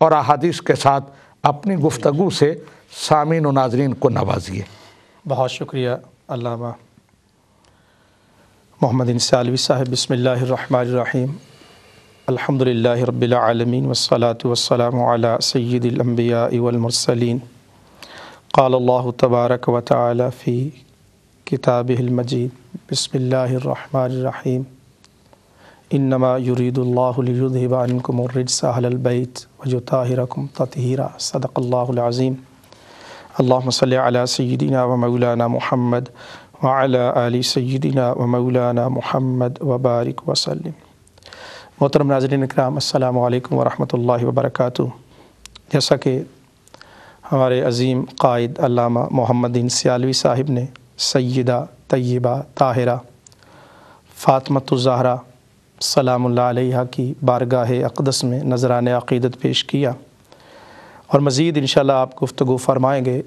اور احادیث کے ساتھ اپنی گفتگو سے سامعین و ناظرین کو نوازیے۔ بہت شکریہ علامہ محمد انصاری علوی صاحب۔ بسم اللہ الرحمن الرحیم، الحمدللہ رب العالمین والصلاة والسلام علی سید الانبیاء والمرسلین۔ قال اللہ تبارک و تعالی فی کتابہ المجید، بسم اللہ الرحمن الرحیم، انما یرید اللہ لیذہب عنکم الرجس اہل البیت ویطہرکم تطہیرا۔ صدق اللہ العظیم۔ اللہم صلی علی سیدنا و مولانا محمد وعلی آل سیدنا و مولانا محمد وبارک وسلم۔ محترم ناظرین اکرام، السلام علیکم ورحمۃ اللہ وبرکاتہ۔ جیسا کہ ہمارے عظیم قائد علامہ محمد انصاری علوی صاحب نے سیدہ طیبہ طاہرہ فاطمۃ الزہرا سلام اللہ علیہا کی بارگاہ اقدس میں نذرانِ عقیدت پیش کیا، اور مزید انشاءاللہ آپ گفتگو فرمائیں گے۔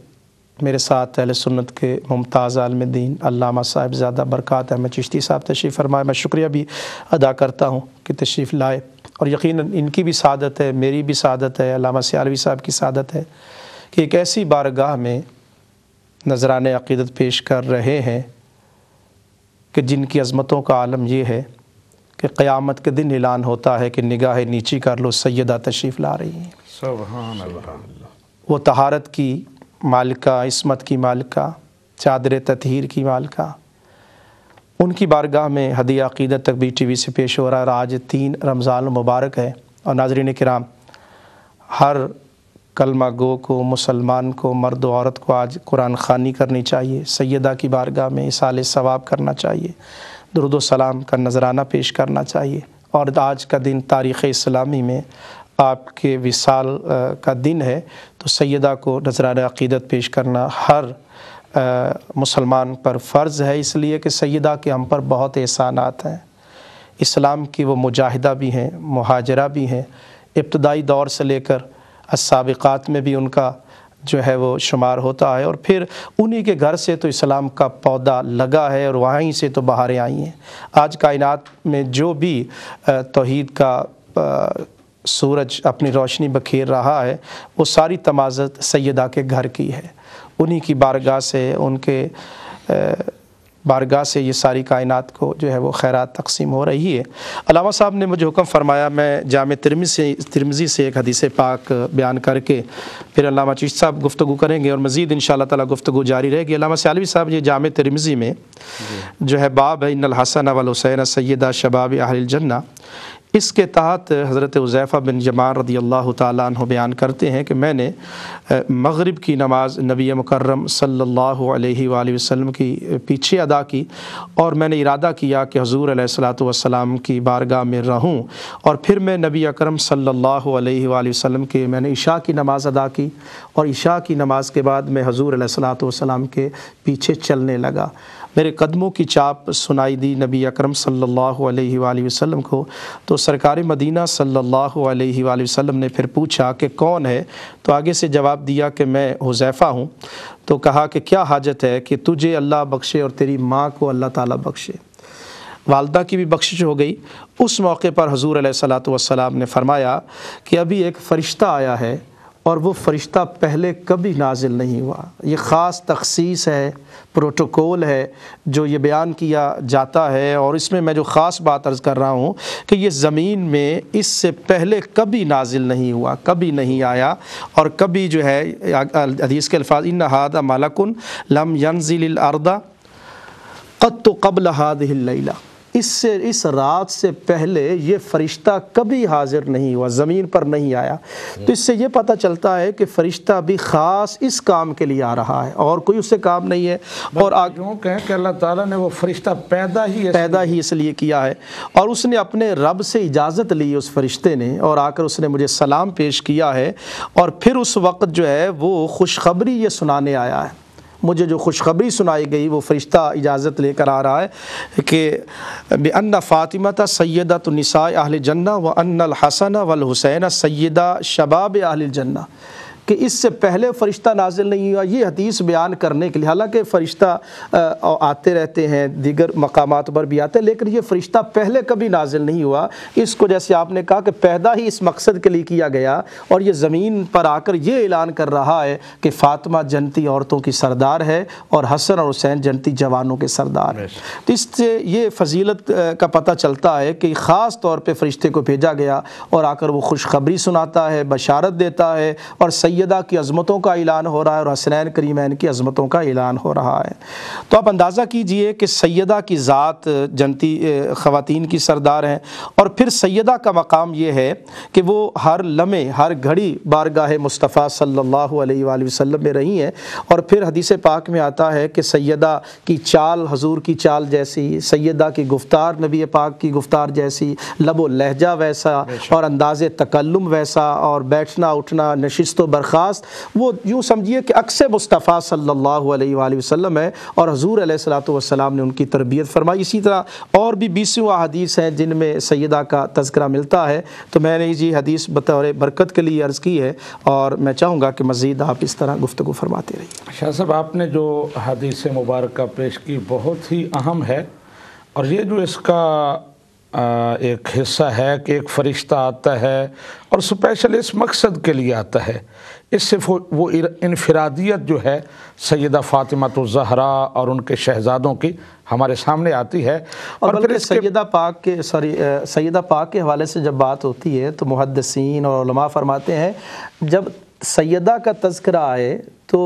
میرے ساتھ اہل سنت کے ممتاز عالم دین علامہ صاحبزادہ برکات احمد چشتی صاحب تشریف فرمائے۔ میں شکریہ بھی ادا کرتا ہوں کہ تشریف لائے، اور یقیناً ان کی بھی سعادت ہے، میری بھی سعادت ہے، علامہ سیالوی صاحب کی سعادت ہے کہ ایک ایسی بارگاہ میں نذرانِ عقیدت پیش کر رہے ہیں کہ جن کی عظمتوں کا عالم یہ ہے کہ قیامت کے دن اعلان ہوتا ہے کہ نگاہ نیچی کر لو، سیدہ تشریف لا رہی ہیں۔ سبحان اللہ۔ وہ طہارت کی مالکہ، عصمت کی مالکہ، چادر تطہیر کی مالکہ، ان کی بارگاہ میں ہدیہ عقیدت تک بھی ٹی وی سے پیش ہو رہا ہے، اور آج 3 رمضان المبارک ہے۔ اور ناظرین کرام، ہر کلمہ گو کو، مسلمان کو، مرد و عورت کو آج قرآن خوانی کرنی چاہیے، سیدہ کی بارگاہ میں اصال ثواب کرنا چاہیے، درود و سلام کا نذرانہ پیش کرنا چاہیے۔ اور آج کا دن تاریخ اسلامی میں آپ کے وصال کا دن ہے، تو سیدہ کو نذرانہ عقیدت پیش کرنا ہر مسلمان پر فرض ہے، اس لیے کہ سیدہ کے ہم پر بہت احسانات ہیں۔ اسلام کی وہ مجاہدہ بھی ہیں، مہاجرہ بھی ہیں، ابتدائی دور سے لے کر السابقات میں بھی ان کا جو ہے وہ شمار ہوتا ہے، اور پھر انہی کے گھر سے تو اسلام کا پودا لگا ہے، اور وہیں سے تو بہاریں آئی ہیں۔ آج کائنات میں جو بھی توحید کا سورج اپنی روشنی بکھیر رہا ہے، وہ ساری تمازت سیدہ کے گھر کی ہے، انہی کی بارگاہ سے، ان کے بارگاہ سے یہ ساری کائنات کو جو ہے وہ خیرات تقسیم ہو رہی ہے۔ علامہ صاحب نے مجھے حکم فرمایا میں جامع ترمذی سے ایک حدیث پاک بیان کر کے پھر علامہ چشتی صاحب گفتگو کریں گے، اور مزید انشاءاللہ تعالی گفتگو جاری رہے گی۔ علامہ سیالوی صاحب یہ جامع ترمذی میں جو ہے باب ہے ان الحسن والحسین سیدہ شباب اہل الجنہ، اس کے تحت حضرت حذیفہ بن یمان رضی اللہ تعالیٰ عنہ بیان کرتے ہیں کہ میں نے مغرب کی نماز نبی مکرم صلی اللہ علیہ وآلہ وسلم کی پیچھے ادا کی، اور میں نے ارادہ کیا کہ حضور علیہ الصلاۃ والسلام کی بارگاہ میں رہوں، اور پھر میں نبی اکرم صلی اللہ علیہ وآلہ وسلم کے میں نے عشاء کی نماز ادا کی، اور عشاء کی نماز کے بعد میں حضور علیہ الصلاۃ والسلام کے پیچھے چلنے لگا۔ میرے قدموں کی چاپ سنائی دی نبی اکرم صلی اللہ علیہ وآلہ وسلم کو، تو سرکار مدینہ صلی اللہ علیہ وآلہ وسلم نے پھر پوچھا کہ کون ہے؟ تو آگے سے جواب دیا کہ میں حذیفہ ہوں۔ تو کہا کہ کیا حاجت ہے کہ تجھے اللہ بخشے اور تیری ماں کو اللہ تعالیٰ بخشے۔ والدہ کی بھی بخشش ہو گئی۔ اس موقع پر حضور علیہ الصلاۃ والسلام نے فرمایا کہ ابھی ایک فرشتہ آیا ہے، اور وہ فرشتہ پہلے کبھی نازل نہیں ہوا۔ یہ خاص تخصیص ہے، پروٹوکول ہے جو یہ بیان کیا جاتا ہے، اور اس میں جو خاص بات عرض کر رہا ہوں کہ یہ زمین میں اس سے پہلے کبھی نازل نہیں ہوا، کبھی نہیں آیا، اور کبھی جو ہے حدیث کے الفاظ ان ھذا ملک لم ینزل الارض قط قبل هذه اللیلہ، اس رات سے پہلے یہ فرشتہ کبھی حاضر نہیں ہوا، زمین پر نہیں آیا۔ تو اس سے یہ پتہ چلتا ہے کہ فرشتہ بھی خاص اس کام کے لیے آ رہا ہے، اور کوئی اس سے کام نہیں ہے۔ اور یوں کہیں کہ اللہ تعالیٰ نے وہ فرشتہ پیدا ہی اس لیے کیا ہے، اور اس نے اپنے رب سے اجازت لی اس فرشتے نے، اور آ کر اس نے مجھے سلام پیش کیا ہے، اور پھر اس وقت جو ہے وہ خوشخبری یہ سنانے آیا ہے۔ مجھے جو خوشخبری سنائی گئی وہ فرشتہ اجازت لے کر آ رہا ہے کہ بِأَنَّ فاطمۃ سیدۃ النساء اہل الجنہ وَأَنَّ الحسن والحسین سیدہ شباب اہل الجنہ، کہ اس سے پہلے فرشتہ نازل نہیں ہوا، یہ حدیث بیان کرنے کے لیے، حالانکہ فرشتہ آتے رہتے ہیں، دیگر مقامات پر بھی آتے ہیں، لیکن یہ فرشتہ پہلے کبھی نازل نہیں ہوا۔ اس کو جیسے آپ نے کہا کہ پیدا ہی اس مقصد کے لیے کیا گیا، اور یہ زمین پر آ کر یہ اعلان کر رہا ہے کہ فاطمہ جنتی عورتوں کی سردار ہے اور حسن اور حسین جنتی جوانوں کے سردار ہیں۔ تو اس سے یہ فضیلت کا پتہ چلتا ہے کہ خاص طور پہ فرشتے کو بھیجا گیا اور آ کر وہ خوشخبری سناتا ہے، بشارت دیتا ہے، اور سیدہ کی عظمتوں کا اعلان ہو رہا ہے اور حسنین کریمین کی عظمتوں کا اعلان ہو رہا ہے۔ تو آپ اندازہ کیجئے کہ سیدہ کی ذات جنتی خواتین کی سردار ہیں، اور پھر سیدہ کا مقام یہ ہے کہ وہ ہر لمحے ہر گھڑی بارگاہ مصطفیٰ صلی اللہ علیہ وآلہ وسلم میں رہی ہیں، اور پھر حدیث پاک میں آتا ہے کہ سیدہ کی چال حضور کی چال جیسی، سیدہ کی گفتار نبی پاک کی گفتار جیسی، لب و لہجہ ویسا اور انداز تکلم ویسا، اور بیٹھنا اٹھنا نشست و برخاست، وہ یوں سمجھیے کہ عکس مصطفیٰ صلی اللہ علیہ وآلہ وسلم ہے، اور حضور علیہ الصلوۃ والسلام نے ان کی تربیت فرمائی۔ اسی طرح اور بھی 20 احادیث ہیں جن میں سیدہ کا تذکرہ ملتا ہے۔ تو میں نے یہ حدیث بطور برکت کے لیے عرض کی ہے، اور میں چاہوں گا کہ مزید آپ اس طرح گفتگو فرماتے رہیے۔ شاہ صاحب، آپ نے جو حدیث مبارکہ پیش کی بہت ہی اہم ہے، اور یہ جو اس کا ایک حصہ ہے کہ ایک فرشتہ آتا ہے اور اسپیشل اس مقصد کے لیے آتا ہے، اس سے وہ انفرادیت جو ہے سیدہ فاطمہ الزہرا اور ان کے شہزادوں کی ہمارے سامنے آتی ہے۔ اور بلکہ سیدہ پاک کے حوالے سے جب بات ہوتی ہے تو محدثین اور علماء فرماتے ہیں جب سیدہ کا تذکرہ آئے تو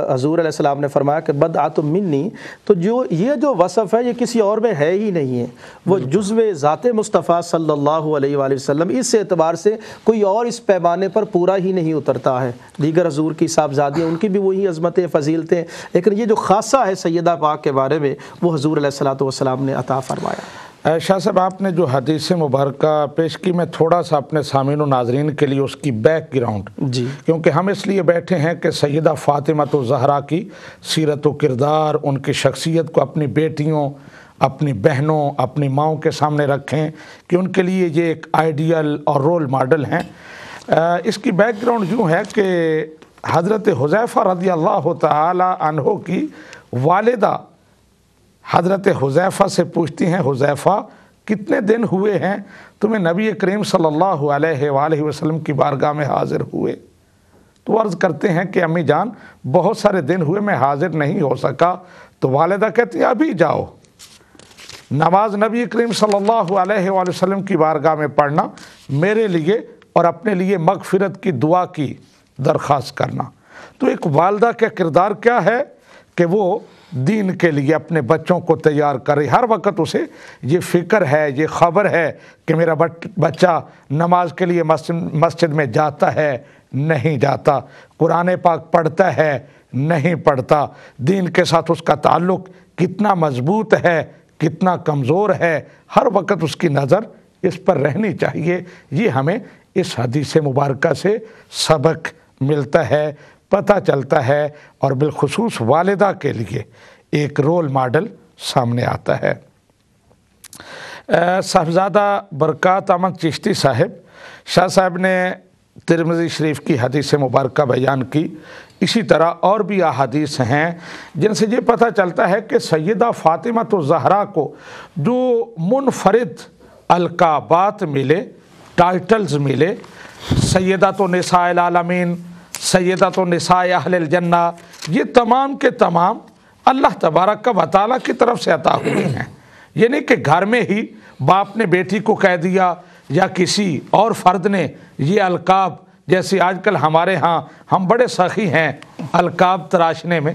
حضور علیہ السلام نے فرمایا کہ بدعۃ منی، تو یہ جو وصف ہے یہ کسی اور میں ہے ہی نہیں ہے، وہ جزو ذات مصطفیٰ صلی اللہ علیہ وآلہ وسلم، اس اعتبار سے کوئی اور اس پیمانے پر پورا ہی نہیں اترتا ہے۔ دیگر حضور کی صاحبزادیاں ان کی بھی وہی عظمتیں فضیلتیں، لیکن یہ جو خاصہ ہے سیدہ پاک کے بارے میں وہ حضور علیہ الصلوۃ والسلام نے عطا فرمایا۔ شاہ صاحب، آپ نے جو حدیث مبارکہ پیش کی، میں تھوڑا سا اپنے سامعین و ناظرین کے لیے اس کی بیک گراؤنڈ، کیونکہ ہم اس لیے بیٹھے ہیں کہ سیدہ فاطمہ الزہرا کی سیرت و کردار، ان کی شخصیت کو اپنی بیٹیوں، اپنی بہنوں، اپنی ماؤں کے سامنے رکھیں کہ ان کے لیے یہ ایک آئیڈیل اور رول ماڈل ہیں۔ اس کی بیک گراؤنڈ یوں ہے کہ حضرت حذیفہ رضی اللہ تعالی عنہ کی والدہ حضرت حذیفہ سے پوچھتی ہیں، حذیفہ کتنے دن ہوئے ہیں تمہیں نبی کریم صلی اللہ علیہ وآلہ وسلم کی بارگاہ میں حاضر ہوئے؟ تو عرض کرتے ہیں کہ امی جان بہت سارے دن ہوئے، میں حاضر نہیں ہو سکا۔ تو والدہ کہتی ہیں ابھی جاؤ، نماز نبی کریم صلی اللہ علیہ وآلہ وسلم کی بارگاہ میں پڑھنا، میرے لیے اور اپنے لیے مغفرت کی دعا کی درخواست کرنا۔ تو ایک والدہ کا کردار کیا ہے کہ وہ دین کے لیے اپنے بچوں کو تیار کرے، ہر وقت اسے یہ فکر ہے، یہ خبر ہے کہ میرا بچہ نماز کے لیے مسجد میں جاتا ہے نہیں جاتا، قرآن پاک پڑھتا ہے نہیں پڑھتا، دین کے ساتھ اس کا تعلق کتنا مضبوط ہے کتنا کمزور ہے، ہر وقت اس کی نظر اس پر رہنی چاہیے۔ یہ ہمیں اس حدیث مبارکہ سے سبق ملتا ہے، پتہ چلتا ہے، اور بالخصوص والدہ کے لیے ایک رول ماڈل سامنے آتا ہے۔ صاحبزادہ برکات احمد چشتی صاحب، شاہ صاحب نے ترمذی شریف کی حدیث مبارکہ بیان کی، اسی طرح اور بھی احادیث ہیں جن سے یہ پتہ چلتا ہے کہ سیدہ فاطمہ الزہرا کو جو منفرد القابات ملے، ٹائٹلز ملے، سیدۃ نساء العالمین، سیدۃ نساء اہل الجنہ، یہ تمام کے تمام اللہ تبارک و تعالیٰ کی طرف سے عطا ہوئے ہیں۔ یہ نہیں کہ گھر میں ہی باپ نے بیٹی کو کہہ دیا یا کسی اور فرد نے یہ القاب، جیسے آج کل ہمارے ہاں ہم بڑے سخی ہیں القاب تراشنے میں،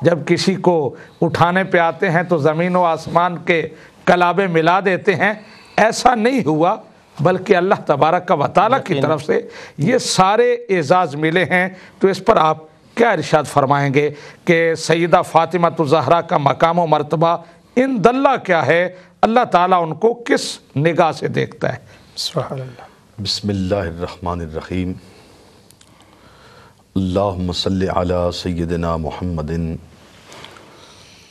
جب کسی کو اٹھانے پہ آتے ہیں تو زمین و آسمان کے کلابے ملا دیتے ہیں۔ ایسا نہیں ہوا، بلکہ اللہ تبارک و تعالیٰ کی طرف سے یہ سارے اعزاز ملے ہیں۔ تو اس پر آپ کیا ارشاد فرمائیں گے کہ سیدہ فاطمہ الزہرا کا مقام و مرتبہ ان اللہ کیا ہے، اللہ تعالیٰ ان کو کس نگاہ سے دیکھتا ہے؟ سبحان اللہ۔ بسم اللہ الرحمن الرحیم۔ اللہم صلی علی سیدنا محمد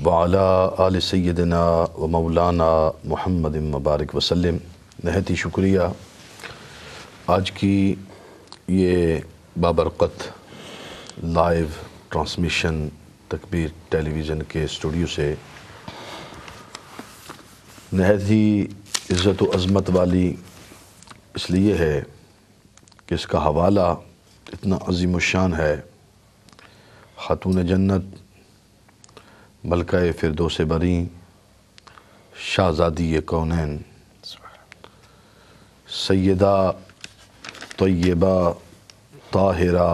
وعلی آل سیدنا و مولانا محمد مبارک وسلم۔ نہایت شکریہ، آج کی یہ بابرکت لائیو ٹرانسمیشن تکبیر ٹیلی ویژن کے اسٹوڈیو سے نہایت ہی عزت و عظمت والی اس لیے ہے کہ اس کا حوالہ اتنا عظیم الشان ہے. خاتون جنت ملکہ فردوس بری شہزادی کونین سیدہ طیبہ طاہرہ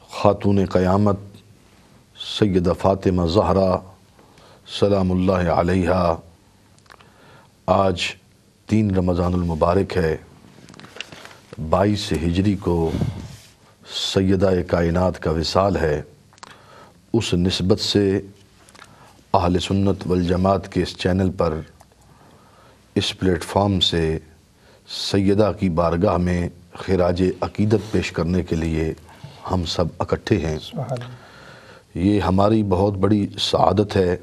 خاتون قیامت سیدہ فاطمہ زہرا سلام اللہ علیہا آج 3 رمضان المبارک ہے. 22 ہجری کو سیدہ کائنات کا وصال ہے. اس نسبت سے اہل سنت والجماعت کے اس چینل پر اس پلیٹ فارم سے سیدہ کی بارگاہ میں خراج عقیدت پیش کرنے کے لیے ہم سب اکٹھے ہیں. یہ ہماری بہت بڑی سعادت ہے.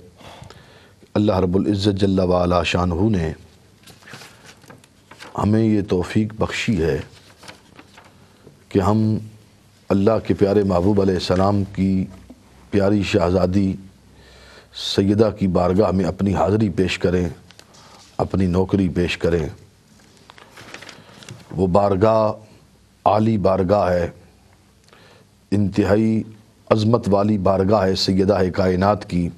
اللہ رب العزت جل وعلا شانہ نے ہمیں یہ توفیق بخشی ہے کہ ہم اللہ کے پیارے محبوب علیہ السلام کی پیاری شہزادی سیدہ کی بارگاہ میں اپنی حاضری پیش کریں، اپنی نوکری پیش کریں. وہ بارگاہ عالی بارگاہ ہے، انتہائی عظمت والی بارگاہ ہے سیدہ کائنات کی.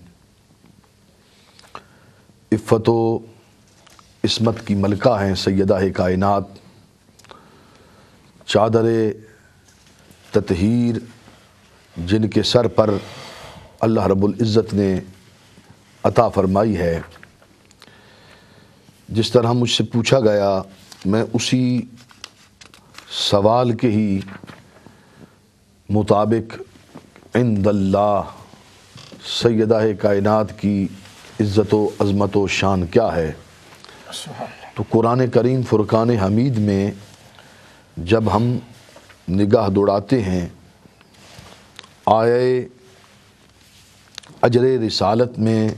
عفت و عصمت کی ملکہ ہیں سیدہ کائنات. چادر تطہیر جن کے سر پر اللہ رب العزت نے عطا فرمائی ہے. جس طرح مجھ سے پوچھا گیا میں اسی سوال کے ہی مطابق عند اللہ سیدہ کائنات کی عزت و عظمت و شان کیا ہے. تو قرآن کریم فرقان حمید میں جب ہم نگاہ دوڑاتے ہیں آیے اجر رسالت میں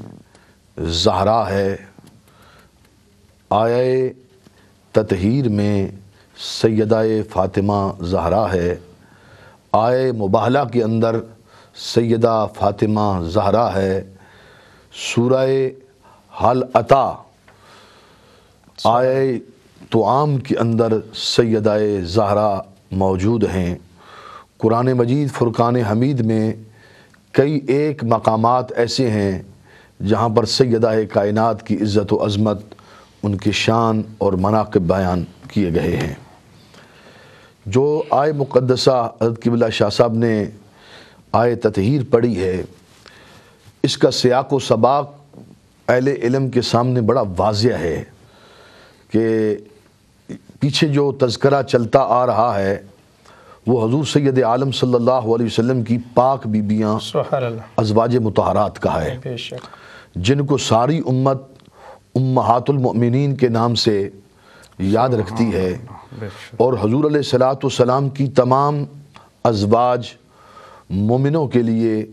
زہرا ہے، آیے تطہیر میں سیدہ فاطمہ زہرا ہے، آیے مباہلہ کے اندر سیدہ فاطمہ زہرا ہے، سورہ حل عطا آیے طعام کے اندر سیدہ زہرا موجود ہیں. قرآن مجید فرقان حمید میں کئی ایک مقامات ایسے ہیں جہاں پر سیدہ کائنات کی عزت و عظمت، ان کی شان اور مناقب بیان کیے گئے ہیں. جو آیے مقدسہ حضرت قبلہ شاہ صاحب نے آیے تطہیر پڑھی ہے، اس کا سیاق و سباق اہل علم کے سامنے بڑا واضح ہے کہ پیچھے جو تذکرہ چلتا آ رہا ہے وہ حضور سید عالم صلی اللہ علیہ وسلم کی پاک بیبیاں ازواج مطہرات کا ہے، جن کو ساری امت امہات المؤمنین کے نام سے یاد رکھتی ہے. اور حضور علیہ الصلوۃ والسلام کی تمام ازواج مومنوں کے لیے،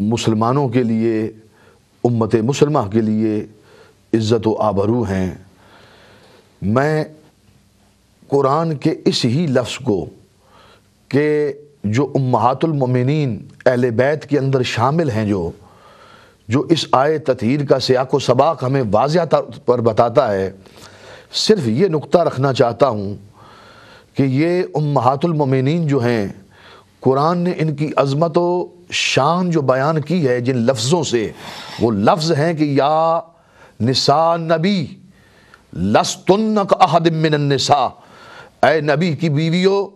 مسلمانوں کے لیے، امت مسلمہ کے لیے عزت و آبرو ہیں. میں قرآن کے اس ہی لفظ کو کہ جو امہات المؤمنین اہل بیت کے اندر شامل ہیں، جو اس آیے تطہیر کا سیاق و سباق ہمیں واضح طور پر بتاتا ہے، صرف یہ نقطہ رکھنا چاہتا ہوں کہ یہ امہات المؤمنین جو ہیں، قرآن نے ان کی عظمت و شان جو بیان کی ہے جن لفظوں سے، وہ لفظ ہیں کہ یا نساء نبی لستن کاحد من النساء، اے نبی کی بیویوں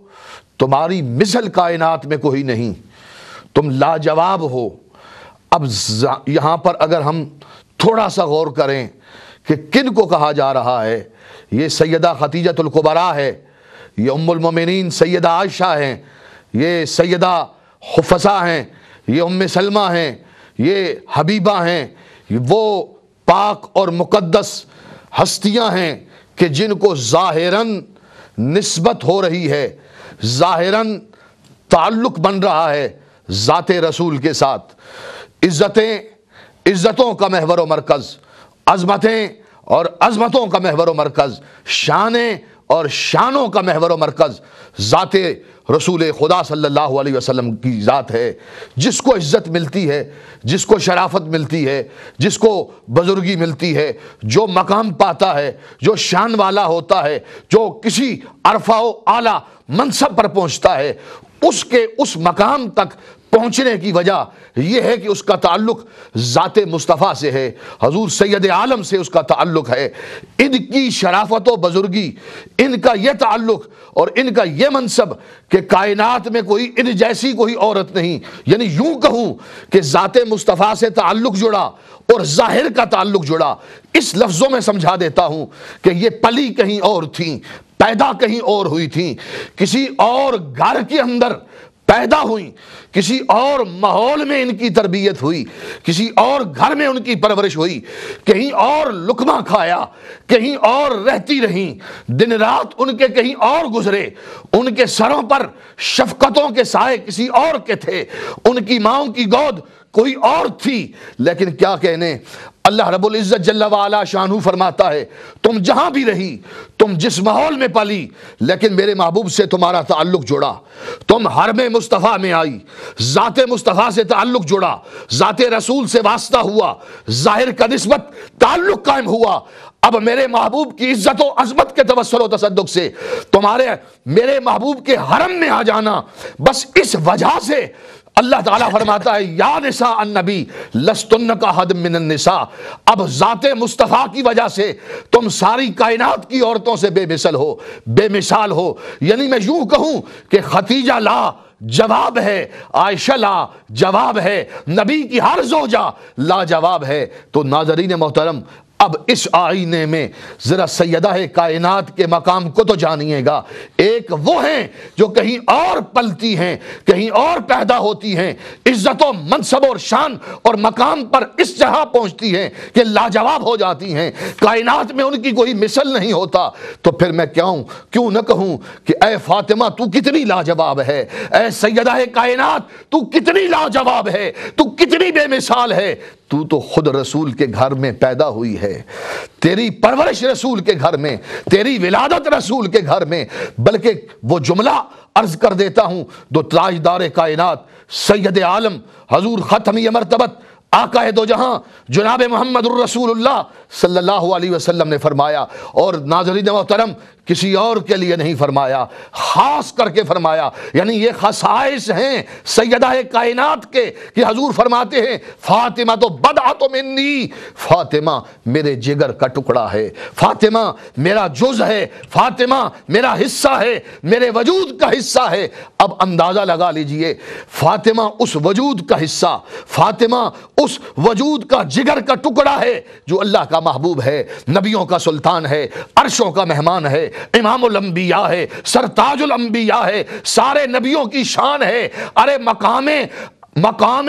تمہاری مثل کائنات میں کوئی نہیں، تم لاجواب ہو. اب یہاں پر اگر ہم تھوڑا سا غور کریں کہ کن کو کہا جا رہا ہے، یہ سیدہ خدیجۃ الکبریٰ ہے، یہ ام المومنین سیدہ عائشہ ہیں، یہ سیدہ حفصہ ہیں، یہ ام سلمہ ہیں، یہ حبیبہ ہیں. وہ پاک اور مقدس ہستیاں ہیں کہ جن کو ظاہراً نسبت ہو رہی ہے، ظاہراً تعلق بن رہا ہے ذات رسول کے ساتھ. عزتوں کا محور و مرکز، عظمتیں اور عظمتوں کا محور و مرکز، شانیں اور شانوں کا محور و مرکز ذات رسول خدا صلی اللہ علیہ وسلم کی ذات ہے، جس کو عزت ملتی ہے، جس کو شرافت ملتی ہے، جس کو بزرگی ملتی ہے، جو مقام پاتا ہے، جو شان والا ہوتا ہے، جو کسی عرفہ و اعلیٰ منصب پر پہنچتا ہے، اس کے اس مقام تک پہنچنے کی وجہ یہ ہے کہ اس کا تعلق ذات مصطفیٰ سے ہے، حضور سید عالم سے اس کا تعلق ہے۔ ان کی شرافت و بزرگی، ان کا یہ تعلق اور ان کا یہ منصب کہ کائنات میں کوئی ان جیسی کوئی عورت نہیں، یعنی یوں کہوں کہ ذات مصطفیٰ سے تعلق جڑا اور ظاہر کا تعلق جڑا۔ اس لفظوں میں سمجھا دیتا ہوں کہ یہ پلی کہیں اور تھیں، پیدا کہیں اور ہوئی تھیں، کسی اور گھر کے اندر پیدا ہوئی، کسی اور ماحول میں ان کی تربیت ہوئی، کسی اور گھر میں ان کی پرورش ہوئی، کہیں اور لقمہ کھایا، کہیں اور رہتی رہیں، دن رات ان کے کہیں اور گزرے، ان کے سروں پر شفقتوں کے سائے کسی اور کے تھے، ان کی ماؤں کی گود کوئی اور تھی، لیکن کیا کہنے، اللہ رب العزت جل وعلا شانہ فرماتا ہے تم جہاں بھی رہی، تم جس ماحول میں پلی، لیکن میرے محبوب سے تمہارا تعلق جڑا، تم حرم مصطفیٰ میں آئی، ذات مصطفیٰ سے تعلق جڑا، ذات رسول سے واسطہ ہوا، ظاہر کا نسبت تعلق قائم ہوا۔ اب میرے محبوب کی عزت و عظمت کے توسل و تصدق سے تمہارے میرے محبوب کے حرم میں آ جانا، بس اس وجہ سے اللہ تعالیٰ فرماتا ہے یا نساء النبی لستن کاحد من النساء، اب ذات مصطفیٰ کی وجہ سے تم ساری کائنات کی عورتوں سے بے مثل ہو، بے مثال ہو۔ یعنی میں یوں کہوں کہ ختیجہ لا جواب ہے، عائشہ لا جواب ہے، نبی کی ہر زوجہ لا جواب ہے۔ تو ناظرین محترم، اب اس آئینے میں ذرا سیدہ کائنات کے مقام کو تو جانیے گا۔ ایک وہ ہیں جو کہیں اور پلتی ہیں، کہیں اور پیدا ہوتی ہیں، عزت و منصب اور شان اور مقام پر اس جہاں پہنچتی ہیں کہ لاجواب ہو جاتی ہیں، کائنات میں ان کی کوئی مثل نہیں ہوتا۔ تو پھر میں کیوں نہ کہوں کہ اے فاطمہ تو کتنی لاجواب ہے، اے سیدہ کائنات تو کتنی لاجواب ہے، تو کتنی بے مثال ہے۔ تو خود رسول کے گھر میں پیدا ہوئی ہے، تیری پرورش رسول کے گھر میں، تیری ولادت رسول کے گھر میں، بلکہ وہ جملہ عرض کر دیتا ہوں جو تاجدار کائنات سید عالم حضور ختمی مرتبت آقا دو جہاں جناب محمد الرسول اللہ صلی اللہ علیہ وسلم نے فرمایا، اور ناظرین محترم کسی اور کے لیے نہیں فرمایا، خاص کر کے فرمایا۔ یعنی یہ خصائص ہیں سیدہ کائنات کے کہ حضور فرماتے ہیں فاطمہ تو بدعۃ منی، فاطمہ میرے جگر کا ٹکڑا ہے، فاطمہ میرا جز ہے، فاطمہ میرا حصہ ہے، میرے وجود کا حصہ ہے۔ اب اندازہ لگا لیجئے، فاطمہ اس وجود کا حصہ، فاطمہ اس وجود کا جگر کا ٹکڑا ہے جو اللہ کا محبوب ہے، نبیوں کا سلطان ہے، عرشوں کا مہمان ہے، امام الانبیاء ہے، سرتاج الانبیاء ہے، سارے نبیوں کی شان ہے۔ ارے مقام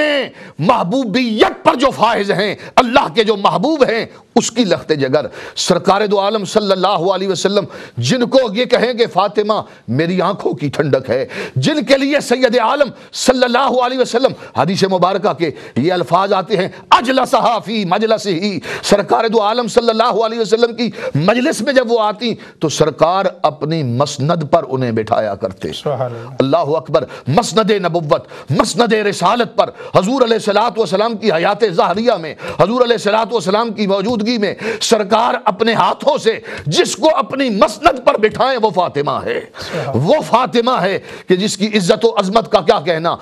محبوبیت پر جو فائز ہیں، اللہ کے جو محبوب ہیں، اس کی لخت جگر سرکار دو عالم صلی اللہ علیہ وسلم، جن کو یہ کہیں کہ فاطمہ میری آنکھوں کی ٹھنڈک ہے، جن کے لیے سید عالم صلی اللہ علیہ وسلم حدیث مبارکہ کے یہ الفاظ آتے ہیں اجلسہا فی مجلسہی، سرکار دو عالم صلی اللہ علیہ وسلم کی مجلس میں جب وہ آتی تو سرکار اپنی مسند پر انہیں بٹھایا کرتے۔ اللہ اکبر، مسند نبوت، مسند رسالت پر حضور علیہ الصلوۃ والسلام کی حیات ظاہریہ میں، حضور علیہ الصلوۃ والسلام کی موجودگی میں سرکار اپنے ہاتھوں سے جس کو اپنی مسند پر بٹھائیں وہ فاطمہ ہے، وہ فاطمہ ہے کہ جس کی عزت و عظمت کا کیا کہنا۔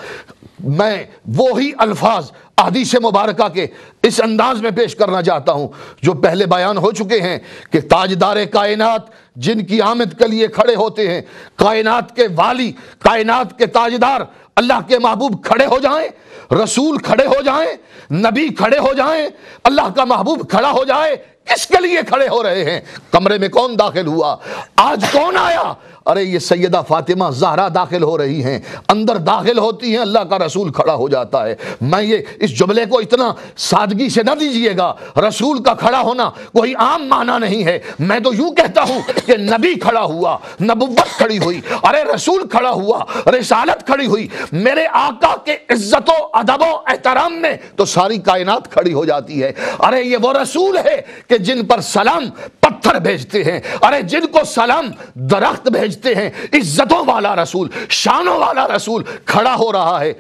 میں وہی الفاظ احادیث مبارکہ کے اس انداز میں پیش کرنا چاہتا ہوں جو پہلے بیان ہو چکے ہیں کہ تاجدار کائنات جن کی آمد کے لیے کھڑے ہوتے ہیں، کائنات کے والی، کائنات کے تاجدار اللہ کے محبوب کھڑے ہو جائیں، رسول کھڑے ہو جائیں، نبی کھڑے ہو جائیں، اللہ کا محبوب کھڑا ہو جائے، کس کے لیے کھڑے ہو رہے ہیں؟ کمرے میں کون داخل ہوا؟ آج کون آیا؟ ارے یہ سیدہ فاطمہ زہرا داخل ہو رہی ہیں، اندر داخل ہوتی ہیں، اللہ کا رسول کھڑا ہو جاتا ہے۔ میں یہ اس جملے کو اتنا سادگی سے نہ دیجئے گا، رسول کا کھڑا ہونا کوئی عام معنی نہیں ہے، میں تو یوں کہتا ہوں کہ نبی کھڑا ہوا، نبوت کھڑی ہوئی، ارے رسول کھڑا ہوا، رسالت کھڑی ہوئی، میرے آقا کے عزت و ادب و احترام میں تو ساری کائنات کھڑی ہو جاتی ہے۔ ارے یہ وہ رسول ہے کہ جن پر سلام پتھر بھیجتے ہیں، ارے جن کو سلام درخت بھیجتے ہیں، عزتوں والا رسول، شانوں والا رسول کھڑا ہو رہا ہے۔